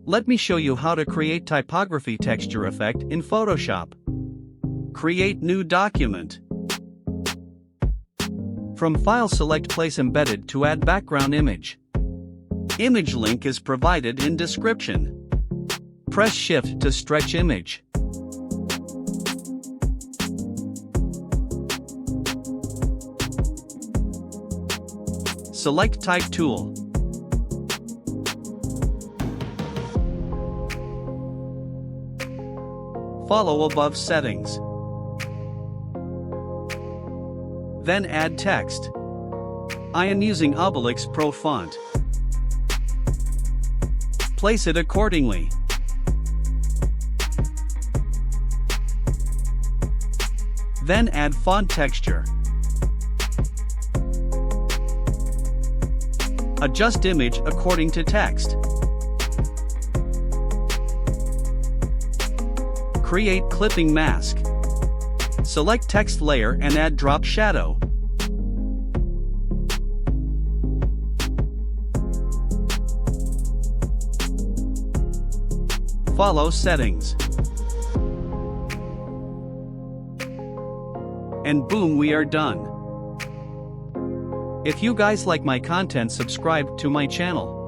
Let me show you how to create typography texture effect in Photoshop. Create new document. From File select Place Embedded to add background image. Image link is provided in description. Press Shift to stretch image. Select Type tool. Follow above settings. Then add text. I am using Obelix Pro font. Place it accordingly. Then add font texture. Adjust image according to text. Create clipping mask. Select text layer and add drop shadow. Follow settings. And boom, we are done. If you guys like my content, subscribe to my channel.